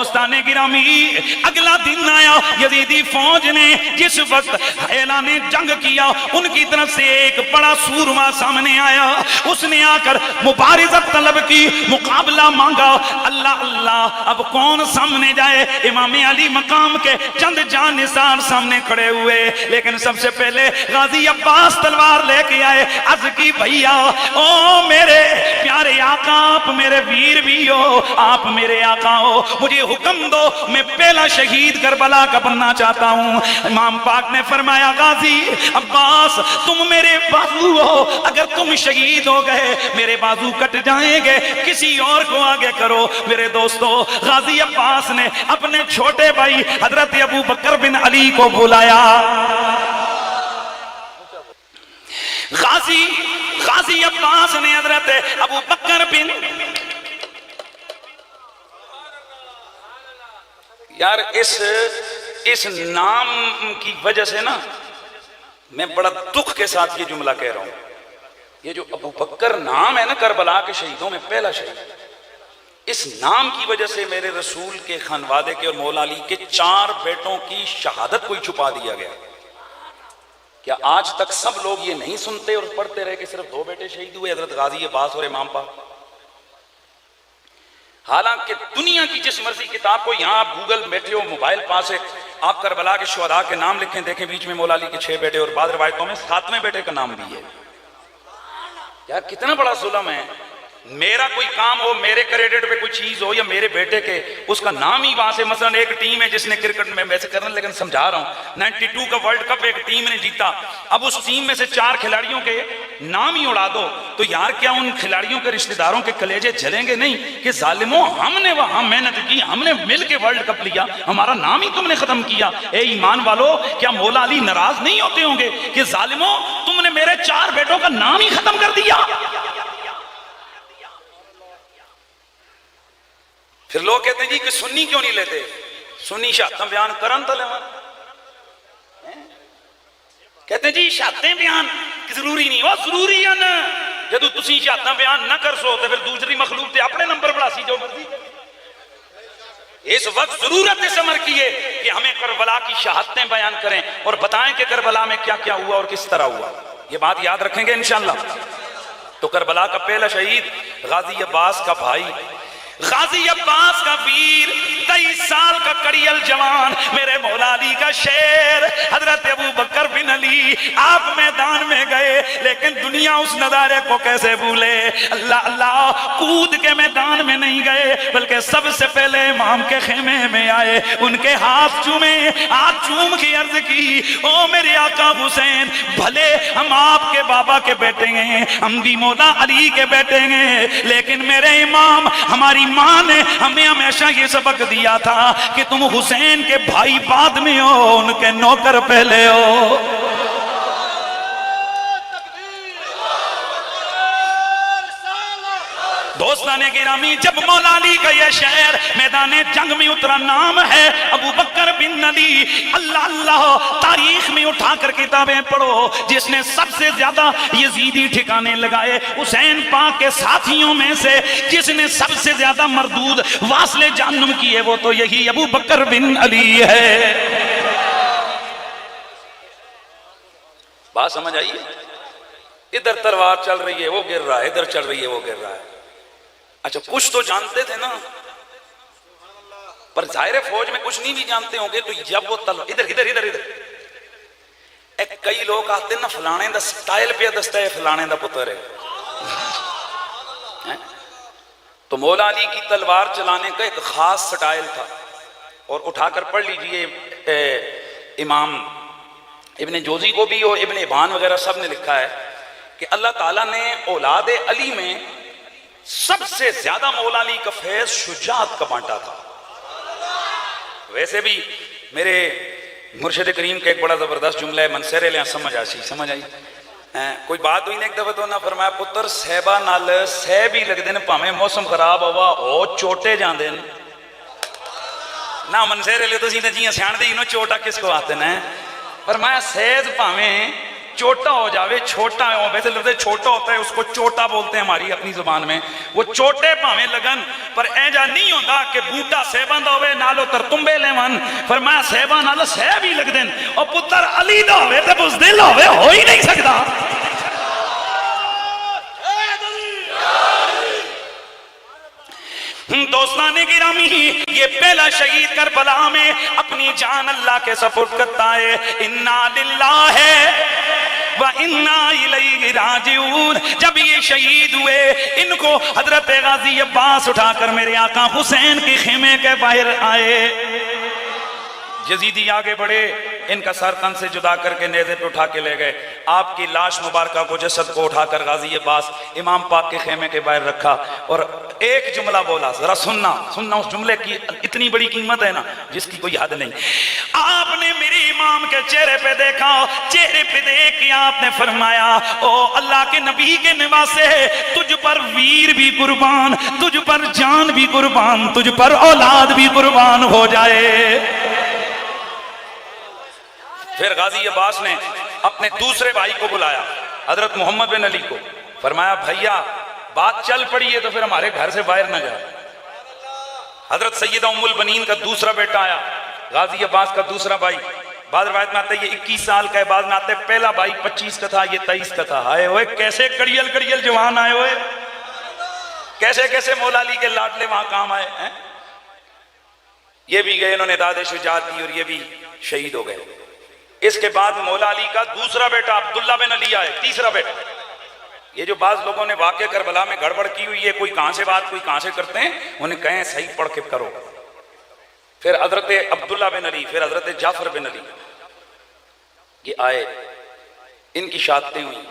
دوستان گرامی اگلا دن آیا، یزیدی فوج نے جس وقت اعلان جنگ کیا ان کی طرف سے ایک بڑا سورما سامنے آیا، اس نے آ کر مبارزت طلب کی، مقابلہ مانگا۔ اللہ اللہ اب کون سامنے جائے؟ امام علی مقام کے چند جان نثار سامنے کھڑے ہوئے، لیکن سب سے پہلے غازی عباس تلوار لے کے آئے۔ عرض کی بھیا او میرے پیارے آقا، آپ میرے ویر بھی ہو، آپ میرے آقا ہو، مجھے حکم دو، میں پہلا شہید کربلا کا بننا چاہتا ہوں۔ امام پاک نے فرمایا غازی عباس تم میرے بازو ہو، اگر تم شہید ہو گئے میرے بازو کٹ جائیں گے، کسی اور کو آگے کرو۔ میرے دوستو غازی عباس نے اپنے چھوٹے بھائی حضرت ابو بکر بن علی کو بلایا۔ غازی عباس نے حضرت ابو بکر بن، یار اس نام کی وجہ سے نا میں بڑا دکھ کے ساتھ یہ جملہ کہہ رہا ہوں، یہ جو ابو بکر نام ہے نا کربلا کے شہیدوں میں پہلا شہید، اس نام کی وجہ سے میرے رسول کے خانوادے کے اور مولا علی کے 4 بیٹوں کی شہادت کو ہی چھپا دیا گیا۔ کیا آج تک سب لوگ یہ نہیں سنتے اور پڑھتے رہے کہ صرف 2 بیٹے شہید ہوئے، حضرت غازی عباس اور امام پاک؟ حالانکہ دنیا کی جس مرضی کتاب کو، یہاں آپ گوگل بیٹھے ہو، موبائل پاس ہے، آپ کربلا کے شہداء کے نام لکھیں، دیکھیں بیچ میں مولا علی کے 6 بیٹے اور بعض روایتوں میں 7ویں بیٹے کا نام بھی ہے۔ یار کتنا بڑا ظلم ہے، میرا کوئی کام ہو، میرے کریڈٹ پہ کوئی چیز ہو یا میرے بیٹے کے، اس کا نام ہی وہاں سے، مثلا ایک ٹیم ہے جس نے کرکٹ میں ویسے کرنا، لیکن سمجھا رہا ہوں 92 کا ورلڈ کپ ایک ٹیم نے جیتا، اب اس ٹیم میں سے 4 کھلاڑیوں کے نام ہی اڑا دو تو یار کیا ان کھلاڑیوں کے رشتہ داروں کے کلیجے جلیں گے نہیں کہ ظالموں ہم نے وہاں محنت کی، ہم نے مل کے ورلڈ کپ لیا، ہمارا نام ہی تم نے ختم کیا۔ اے ایمان والو، کیا مولا علی ناراض نہیں ہوتے ہوں گے کہ ظالموں تم نے میرے 4 بیٹوں کا نام ہی ختم کر دیا؟ پھر لوگ کہتے ہیں جی کہ سنی کیوں نہیں لیتے؟ سنی شہادتیں بیان کرن تو لیون، کہتے ہیں جی شہادتیں بیان ضروری نہیں، وہ ضروری ہے نا، جدو تسی شہادتیں بیان نہ کر سو تو پھر دوسری مخلوق تے اپنے نمبر بڑھا سی جو مرضی۔ اس وقت ضرورت اس امر کی ہے کہ ہمیں کربلا کی شہادتیں بیان کریں اور بتائیں کہ کربلا میں کیا کیا ہوا اور کس طرح ہوا، یہ بات یاد رکھیں گے انشاءاللہ۔ تو کربلا کا پہلا شہید غازی عباس کا بھائی، غازی عباس کا ویر، 23 سال کا کڑیل جوان، میرے مولا علی کا شیر حضرت ابو بکر بن علی، آپ میدان میں گئے لیکن دنیا اس نظارے کو کیسے بھولے؟ اللہ اللہ، کود کے میدان میں نہیں گئے بلکہ سب سے پہلے امام کے خیمے میں آئے، ان کے ہاتھ چومے، ہاتھ چوم کی عرض کی او میرے آقا حسین، بھلے ہم آپ کے بابا کے بیٹے ہیں، ہم بھی مولا علی کے بیٹے ہیں، لیکن میرے امام ہماری ماں نے ہمیں ہمیشہ یہ سبق دیا تھا کہ تم حسین کے بھائی بعد میں ہو، ان کے نوکر پہلے ہو۔ دوستان گرامی، جب مولا علی کا یہ شہر میدان جنگ میں اترا، نام ہے ابو بکر بن علی، اللہ اللہ، تاریخ میں اٹھا کر کتابیں پڑھو، جس نے سب سے زیادہ یزیدی ٹھکانے لگائے، حسین پاک کے ساتھیوں میں سے جس نے سب سے زیادہ مردود واصل جہنم کیے وہ تو یہی ابو بکر بن علی ہے۔ بات سمجھ آئیے؟ ادھر تلوار چل رہی ہے وہ گر رہا ہے، ادھر چل رہی ہے وہ گر رہا ہے۔ اچھا کچھ تو جانتے تھے نا، پر ظاہر فوج میں کچھ نہیں بھی جانتے ہوں گے، تو جب وہ تلوار ادھر ادھر ادھر ادھر، ایک کئی لوگ آتے ہیں نا فلانے دا سٹائل پہ دستا ہے، فلانے دا پتر ہے، تو مولا علی کی تلوار چلانے کا ایک خاص سٹائل تھا، اور اٹھا کر پڑھ لیجئے، امام ابن جوزی کو بھی اور ابن ابان وغیرہ سب نے لکھا ہے کہ اللہ تعالیٰ نے اولاد علی میں سب سے زیادہ مولا علی کا فیض شجاعت کا بانٹا تھا۔ ویسے بھی میرے مرشد کریم کا ایک بڑا زبردست جملہ ہے، منصر لیا سمجھ آئی کوئی بات ہوئی نا ایک دفعہ تو نہ فرمایا پتر صحبہ نال صحب ہی لگ دین پاویں موسم خراب ہوا او چوٹے جان دین نہ منصر لے تو سی نہ جیاں سیان دے انہوں چوٹا کس کو آتے ہیں، فرمایا سیز پاویں چوٹا ہو جاوے، چھوٹا ہو، ویسے لفظ چھوٹا ہوتا ہے اس کو چوٹا بولتے ہیں ہماری اپنی زبان میں، وہ چوٹے پاویں لگن پر ایجا نہیں ہوتا کہ بوٹا سیباں دا ہوئے نالو ترتمبے لے ون، فرمایا سیباں نالو سیب ہی لگ دین، اور پتر علی دا ہوئے تے بزدل ہوئے ہو ہی نہیں سکتا۔ دوستان گرامی، یہ پہلا شہید کربلا میں اپنی جان اللہ کے سپرد کرتا ہے، انا للہ وَإِنَّا إِلَيْهِ رَاجِعُونَ۔ جب یہ شہید ہوئے ان کو حضرت غازی عباس اٹھا کر میرے آقا حسین کی خیمے کے باہر آئے، یزیدی آگے بڑھے، ان کا سر تن سے جدا کر کے نیزے پہ اٹھا کے لے گئے، آپ کی لاش مبارکہ کو، جسد کو اٹھا کر غازی عباس امام پاک کے خیمے کے باہر رکھا، اور ایک جملہ بولا، ذرا سننا اس جملے کی اتنی بڑی قیمت ہے نا جس کی کوئی حد نہیں۔ آپ نے میرے امام کے چہرے پہ دیکھا، چہرے پہ دیکھ کے آپ نے فرمایا، او اللہ کے نبی کے نواسے، تجھ پر ویر بھی قربان، تجھ پر جان بھی قربان، تجھ پر اولاد بھی قربان ہو جائے۔ پھر غازی عباس نے اپنے دوسرے بھائی کو بلایا، حضرت محمد بن علی کو، فرمایا بھائیا بات چل پڑی ہے تو پھر ہمارے گھر سے باہر نہ جائے۔ حضرت سیدہ ام البنین کا دوسرا بیٹا آیا، غازی عباس کا دوسرا بھائی، بعض روایت میں آتا ہے یہ 21 سال کا ہے، بعض میں آتا ہے پہلا بھائی 25 کا تھا، یہ 23 کا تھا۔ آئے ہوئے کیسے کڑیل کڑیل جوان آئے ہوئے، کیسے کیسے مولا علی کے لاڈلے وہاں کام آئے ہیں۔ یہ بھی گئے، انہوں نے داد شجاعت دی اور یہ بھی شہید ہو گئے۔ اس کے بعد مولا علی کا دوسرا بیٹا عبداللہ بن علی آئے، تیسرا بیٹا۔ یہ جو بعض لوگوں نے واقعہ کربلا میں گڑبڑ کی ہوئی ہے، کوئی کہاں سے بات کوئی کہاں سے کرتے ہیں، انہیں کہیں صحیح پڑھ کے کرو۔ پھر حضرت عبداللہ بن علی، پھر حضرت جعفر بن علی، یہ آئے، ان کی شہادتیں ہوئی۔